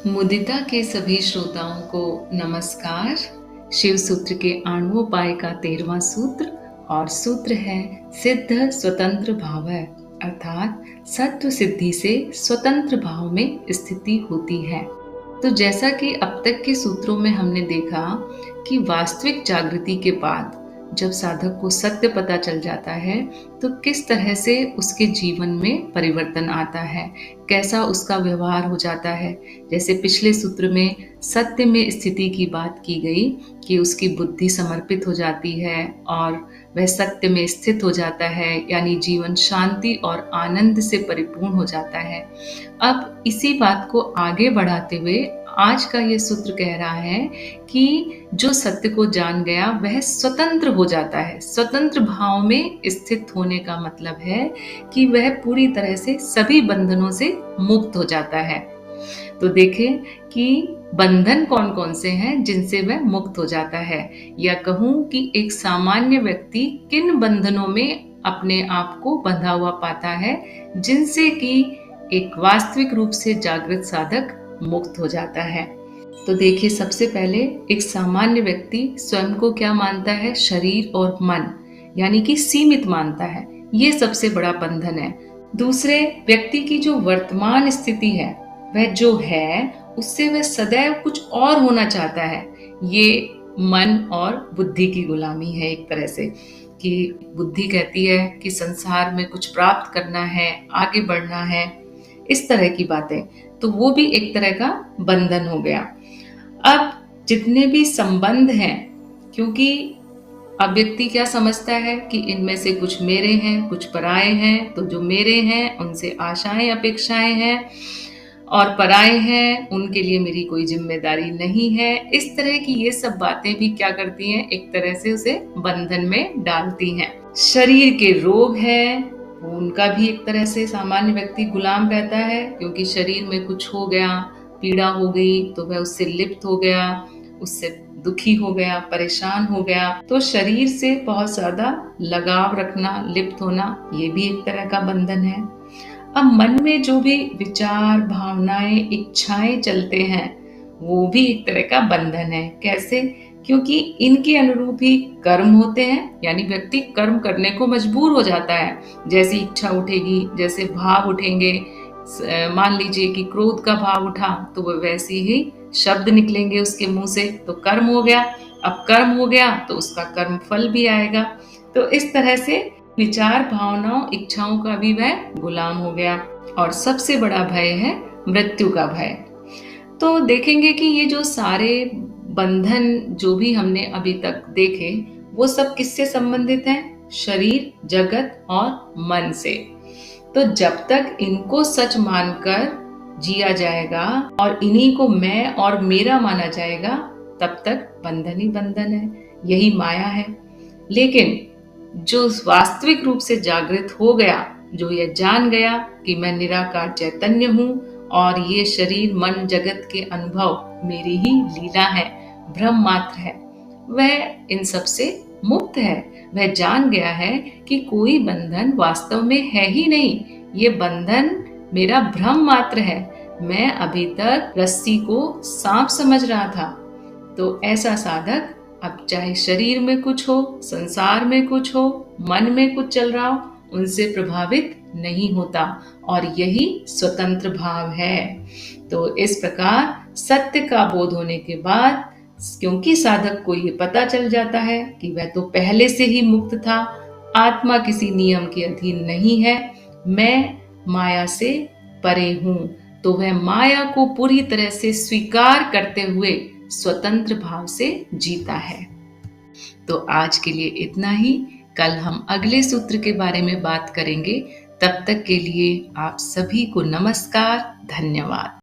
मुदिता के सभी श्रोताओं को नमस्कार। शिव सूत्र के आणुोपाय का 13वां सूत्र और सूत्र है सिद्ध स्वतंत्र भाव, अर्थात सत्व सिद्धि से स्वतंत्र भाव में स्थिति होती है। तो जैसा कि अब तक के सूत्रों में हमने देखा कि वास्तविक जागृति के बाद जब साधक को सत्य पता चल जाता है तो किस तरह से उसके जीवन में परिवर्तन आता है, कैसा उसका व्यवहार हो जाता है। जैसे पिछले सूत्र में सत्य में स्थिति की बात की गई कि उसकी बुद्धि समर्पित हो जाती है और वह सत्य में स्थित हो जाता है, यानी जीवन शांति और आनंद से परिपूर्ण हो जाता है। अब इसी बात को आगे बढ़ाते हुए आज का ये सूत्र कह रहा है कि जो सत्य को जान गया वह स्वतंत्र हो जाता है। स्वतंत्र भाव में स्थित होने का मतलब है कि वह पूरी तरह से सभी बंधनों से मुक्त हो जाता है। तो देखें कि बंधन कौन कौन से हैं जिनसे वह मुक्त हो जाता है, या कहूं कि एक सामान्य व्यक्ति किन बंधनों में अपने आप को बंधा हुआ पाता है जिनसे कि एक वास्तविक रूप से जागृत साधक मुक्त हो जाता है। तो देखिए, सबसे पहले एक सामान्य व्यक्ति स्वयं को क्या मानता है? शरीर और मन, यानी कि सीमित मानता है। ये सबसे बड़ा बंधन है। दूसरे व्यक्ति की जो वर्तमान स्थिति है वह जो है उससे वह सदैव कुछ और होना चाहता है। ये मन और बुद्धि की गुलामी है एक तरह से, कि बुद्धि कहती है कि संसार में कुछ प्राप्त करना है, आगे बढ़ना है, इस तरह की बातें। तो वो भी एक तरह का बंधन हो गया। अब जितने भी संबंध हैं, क्योंकि अब व्यक्ति क्या समझता है कि इनमें से कुछ मेरे हैं, कुछ पराये हैं, तो जो मेरे हैं उनसे आशाएं अपेक्षाएं हैं और पराये हैं उनके लिए मेरी कोई जिम्मेदारी नहीं है। इस तरह की ये सब बातें भी क्या करती हैं, एक तरह से उसे बंधन में डालती हैं। शरीर के रोग हैं, उनका भी एक तरह से सामान्य व्यक्ति गुलाम रहता है, क्योंकि शरीर में कुछ हो गया, पीड़ा हो गई तो वह उससे लिप्त हो गया, उससे दुखी हो गया, परेशान हो गया। तो शरीर से बहुत ज्यादा लगाव रखना, लिप्त होना, ये भी एक तरह का बंधन है। अब मन में जो भी विचार, भावनाएं, इच्छाएं चलते हैं वो भी एक तरह का बंधन है। कैसे? क्योंकि इनके अनुरूप ही कर्म होते हैं, यानी व्यक्ति कर्म करने को मजबूर हो जाता है। जैसी इच्छा उठेगी, जैसे भाव उठेंगे, मान लीजिए कि क्रोध का भाव उठा तो वह वैसे ही शब्द निकलेंगे उसके मुंह से, तो कर्म हो गया। अब कर्म हो गया तो उसका कर्म फल भी आएगा। तो इस तरह से विचार, भावनाओं, इच्छाओं का भी वह गुलाम हो गया। और सबसे बड़ा भय है मृत्यु का भय। तो देखेंगे कि ये जो सारे बंधन जो भी हमने अभी तक देखे वो सब किससे संबंधित हैं? शरीर, जगत और मन से। तो जब तक इनको सच मानकर जिया जाएगा और इन्हीं को मैं और मेरा माना जाएगा, तब तक बंधन ही बंधन है, यही माया है। लेकिन जो वास्तविक रूप से जागृत हो गया, जो ये जान गया कि मैं निराकार चैतन्य हूँ और ये शरीर, मन, जगत के अनुभव मेरी ही लीला है, भ्रम मात्र है, वह इन सब से मुक्त है। वह जान गया है कि कोई बंधन वास्तव में है ही नहीं, ये बंधन मेरा भ्रम मात्र है। मैं अभी तक रस्सी को सांप समझ रहा था। तो ऐसा साधक अब चाहे शरीर में कुछ हो, संसार में कुछ हो, मन में कुछ चल रहा हो, उनसे प्रभावित नहीं होता, और यही स्वतंत्र भाव है। तो इस प्रकार सत्य का बोध होने के बाद, क्योंकि साधक को ये पता चल जाता है कि वह तो पहले से ही मुक्त था, आत्मा किसी नियम के अधीन नहीं है, मैं माया से परे हूं, तो वह माया को पूरी तरह से स्वीकार करते हुए स्वतंत्र भाव से जीता है। तो आज के लिए इतना ही। कल हम अगले सूत्र के बारे में बात करेंगे। तब तक के लिए आप सभी को नमस्कार, धन्यवाद।